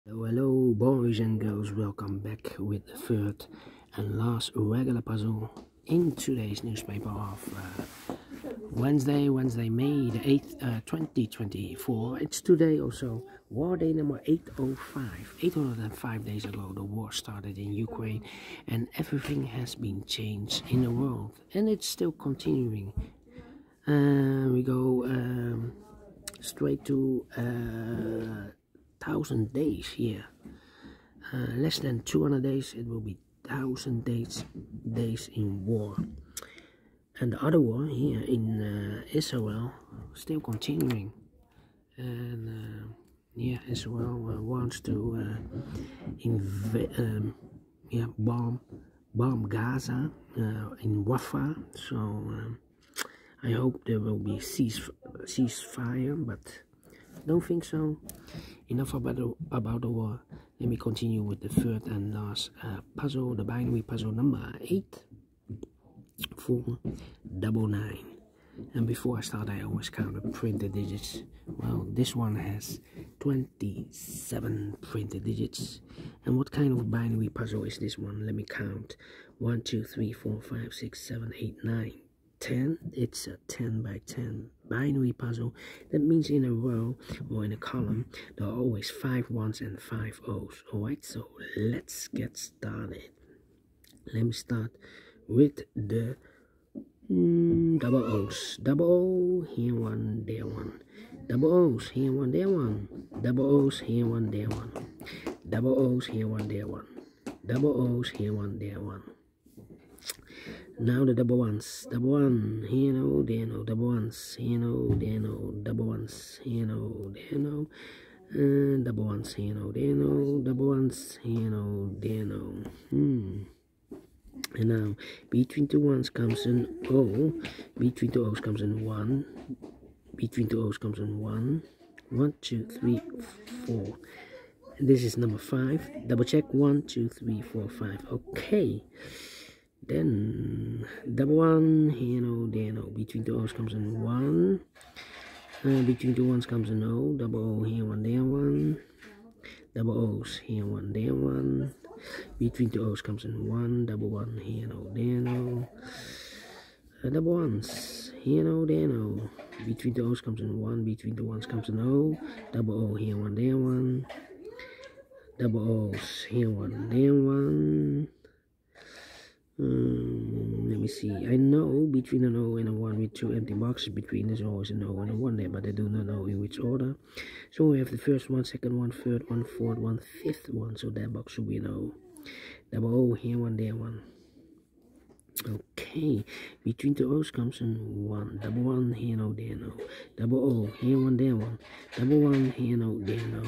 Hello boys and girls, welcome back with the third and last regular puzzle in today's newspaper of Wednesday, May the 8th, 2024. It's today also war day number 805. 805 days ago the war started in Ukraine and everything has been changed in the world and it's still continuing. We go straight to 1,000 days here. Less than 200 days, it will be 1,000 days in war. And the other war here in Israel still continuing. And yeah, Israel wants to bomb Gaza in Rafah. So I hope there will be ceasefire, but don't think so. Enough about the war. Let me continue with the third and last puzzle, the binary puzzle number 8499. And before I start, I always count the printed digits. Well, this one has 27 printed digits. And what kind of binary puzzle is this one? Let me count. 1, 2, 3, 4, 5, 6, 7, 8, 9. 10. It's a 10 by 10 binary puzzle. That means in a row or in a column there are always 5 ones and 5 O's. Alright, so let's get started. Let me start with the double O's. Double O, here one, there one. Double O's, here one, there one. Double O's, here one, there one. Double O's, here one, there one. Double O's, here one, there one. Now the double ones. Double one, here no, there no. Double ones, here no, there no. Double ones, here no, there no. Double ones, here no, there no. Double ones, here no, there no. And now between two ones comes an O. Between two O's comes an 1. Between two O's comes an 1. 1, 2, 3, 4. This is number 5. Double check. 1, 2, 3, 4, 5. Okay. Then double one, here no, there no. Between two O's comes an 1. Between two ones comes an O. Double O, here one, there one. Double O's, here one, there one. Between two O's comes an 1. Double one, here no, there no. Double ones, here no, there no. Between two O's comes an 1. Between two ones comes an O. Double O, here one, there one. Double O's, here one, there one. Let me see. I know between an O and a 1 with 2 empty boxes between, there's always an O and a 1 there, but I do not know in which order. So we have the first one, second one, third one, fourth one, fifth one. So that box should be an O. Double O, here one, there one. Okay. Between the O's comes an 1. Double one, here no, there no. Double O, here one, there one. Double one, here no, there no.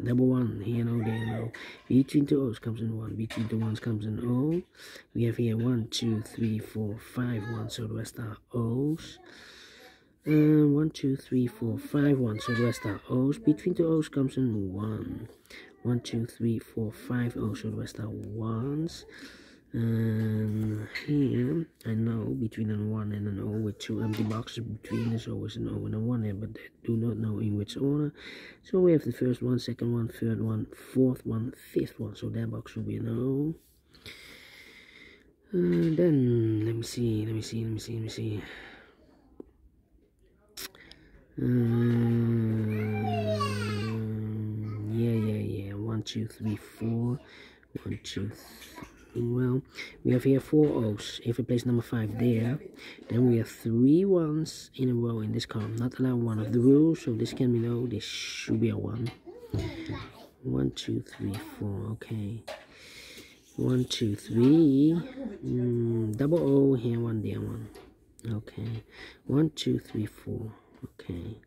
Double one, here no, there no. Between two O's comes an 1. Between two ones comes an O. We have here 1, 2, 3, 4, 5 1. So the rest are O's. 1, 2, 3, 4, 5 1. So the rest are O's. Between two O's comes an 1. 1, 2, 3, 4, 5 O's. So the rest are 1s. Here I know between an 1 and an O with 2 empty boxes between, there's always an O and a 1 there, but I do not know in which order. So we have the first one, second one, third one, fourth one, fifth one. So that box will be an O. Then let me see. Yeah. 1, 2, 3, 4. 1, 2, 3. Well, we have here 4 O's. If we place number 5 there, then we have 3 1s in a row in this column. Not allowed one of the rules, so this can be no. This should be a 1. 1, 2, 3, 4. Okay. 1, 2, 3. Double O, here one, there one. Okay. 1, 2, 3, 4. Okay.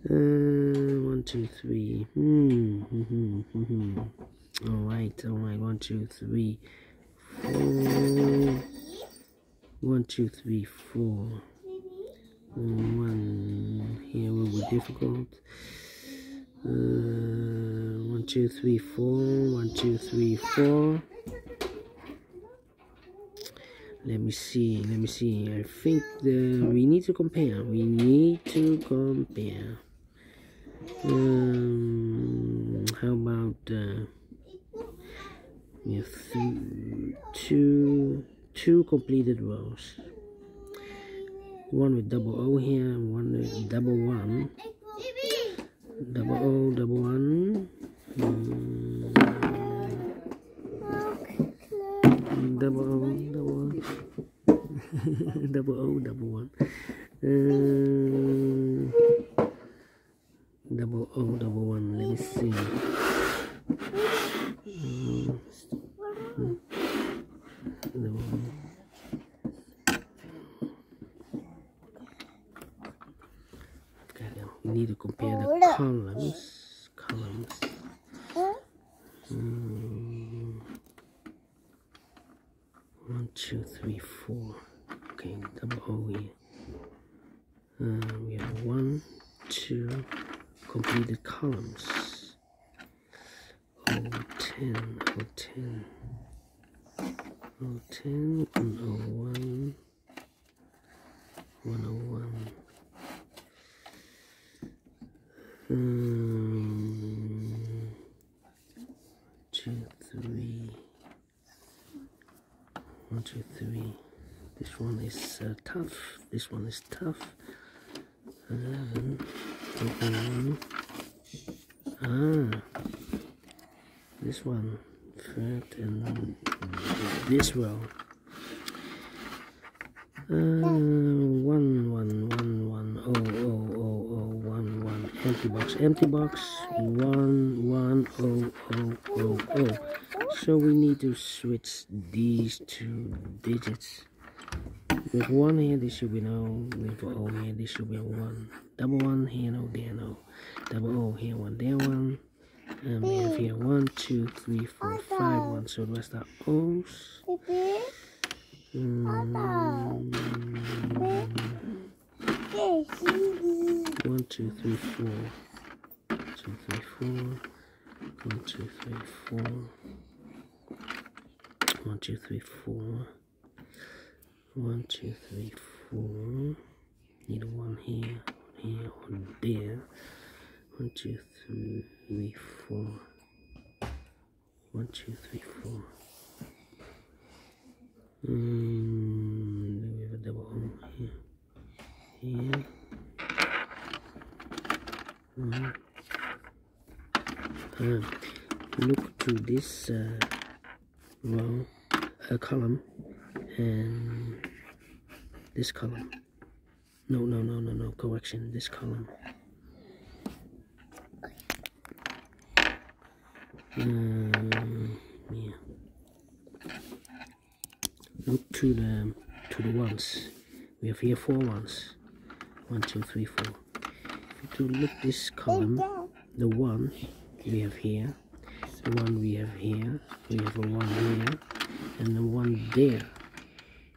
1, 2, 3. Alright, 1, 2, 3, 4. 1, 2, 3, 4. 1 here will be difficult. 1, 2, 3, 4. 1, 2, 3, 4. Let me see. I think we need to compare. How count. We have two completed rows. One with double O here, and one with double one. Double O, double one. Double O, double one. Double O, double one. Double O, double one. Let me see. Double one. Okay, now we need to compare the columns. Columns. 1, 2, 3, 4. Okay, double O here. We have 1, 2 completed columns. O10, O10, O10, 101, 101. 2, 3. 1, 2, 3. This one is tough. This one is tough. 11. 1. This one. Third and this row. 1, 1, 1, 1, 0, 0, 0, 0, 1, 1. Empty box. Empty box. 1, 1, 0, 0, 0, 0. So we need to switch these two digits. With 1 here, this should be no. With O here, this should be a 1. Double 1 here, no, there, no. Double O here, 1, there, 1. And we have here 1, 2, 3, 4, 5, 1. So the rest are O's. 1, 2, 3, 4. 2, 3, 4. 1, 2, 3, 4. 1, 2, 3, 4. 1, 2, 3, 4. Need 1 here, 1 there. 1, 2, 3, 4. 1, 2, 3, 4. We have a double O here. Here. Look to this row, column, and this column. No, correction, this column. Yeah. Look to the ones. We have here 4 ones. 1, 2, 3, 4. To look this column, the 1 we have here, the 1 we have here, we have a 1 here, and the 1 there.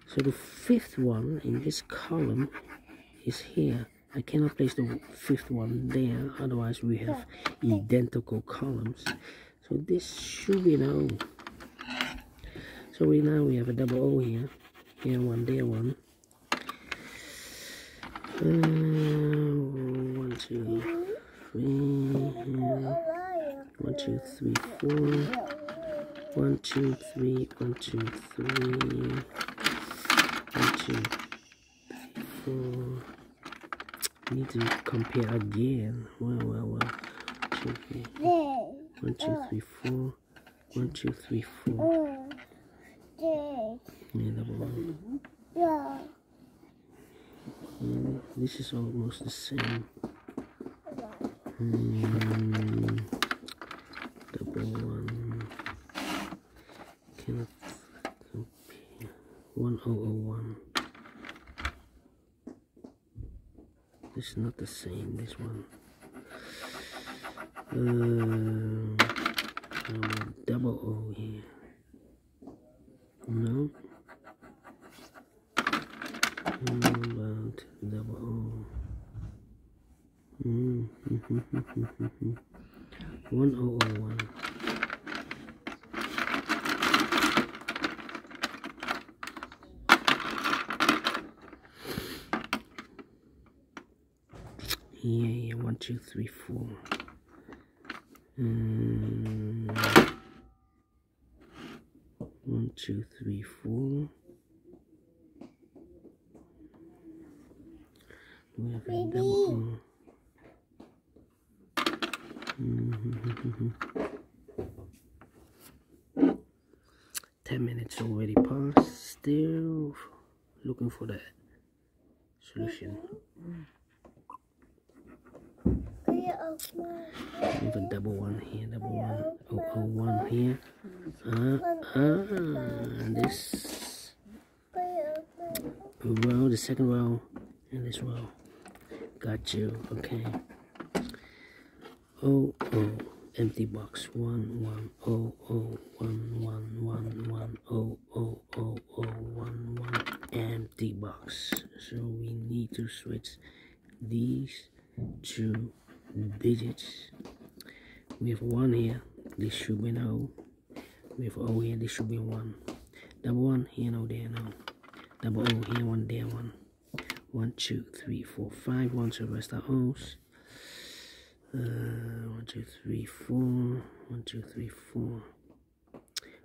So the 5th one in this column is here. I cannot place the 5th one there, otherwise we have identical columns. So this should be an O. So now we have a double O here. Here 1, there 1. 1, 2, 3. 1, 2, 3, 4. 1, 2, 3. 1, 2, 3. 1, 2, 4. Need to compare again. Well. 2, 3. 1, 2, 3, 4. 1, 2, 3, 4. Yeah, double 1. This is almost the same. Double 1. Cannot compare. 1001. This is not the same. This one. Double O here. No. About double O. 1001. Yeah, 1, 2, 3, 4. 2, 3, 4. We have a double. 10 minutes already passed. Still looking for the solution. We have a double one here, double one here. This row, the second row, and this row. Got you. Okay. Oh, empty box. 1 1 0 0 1 1 1 1 0 0 0 0 1 1 empty box. So we need to switch these two digits. We have 1 here. This should be an O. We have O here. This should be 1. Double 1 here, no, there, no. Double O here, 1 there, 1. 1 2 3 4 5 1. So the rest are O's. 1 2 3 4 1 2 3 4.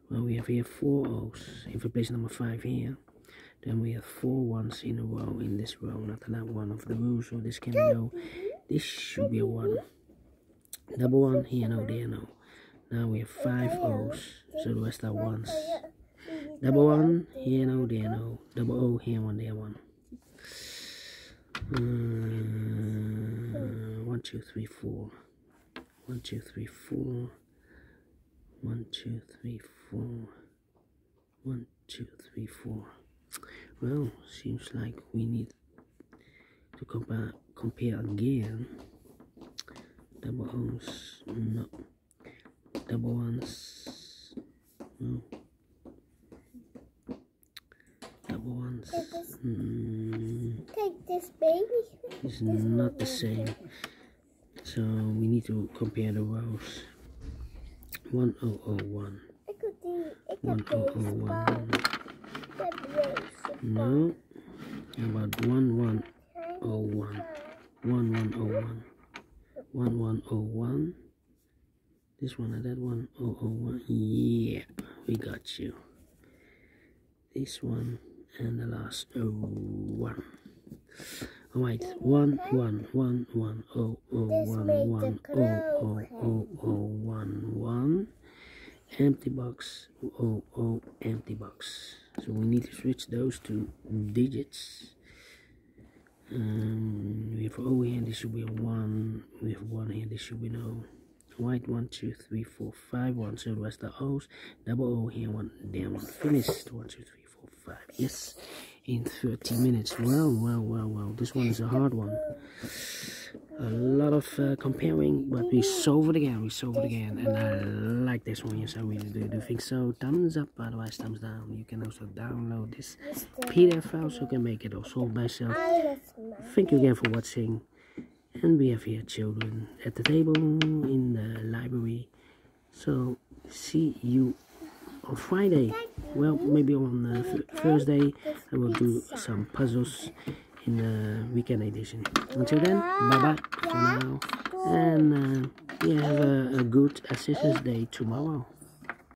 Well, we have here 4 O's. If we place number 5 here, then we have 4 ones in a row in this row. Not that one of the rows, so this can be no. This should be a 1. Double 1 here, no, there, no. Now we have 5 O's, so the rest are 1s. Double 1 here, no, there, no. Double O here, 1 there, 1. 1 2 3 4. 1 2 3 4. 1 2 3 4. 1 2 3 4. Well, seems like we need to compare again. Double O's, no. Double 1s, no. Double 1s. Take this, baby. It's not the same. So we need to compare the rows. 1 0 0 1. 1 0 0 1. No. How about 1 1 0 1. 1 1 0 1. 1 1 0 1. This one and that one. 0 0 1. Yeah, we got you. This one and the last 1. Alright, 1 1 1 1 0 0 1 1 0 0 1 1. Empty box. 0 0 empty box. So we need to switch those two digits. We have O here, this should be a 1. We have 1 here, this should be no. White 1 2 3 4 5 1. So the rest are O's. Double O here, 1 there, 1. Finished. 1 2 3 4 5. Yes, in 30 minutes. Well. This one is a hard one. A lot of comparing, but we solve it again. And I like this one. Yes, I really do think so. Thumbs up, otherwise thumbs down. You can also download this PDF file so you can make it all solve by yourself. Thank you again for watching. And we have here children at the table in the library. So see you on Friday. Well, maybe on Thursday I will do some puzzles in the weekend edition. Until then, bye bye for now, and yeah, have a good Assistance Day tomorrow.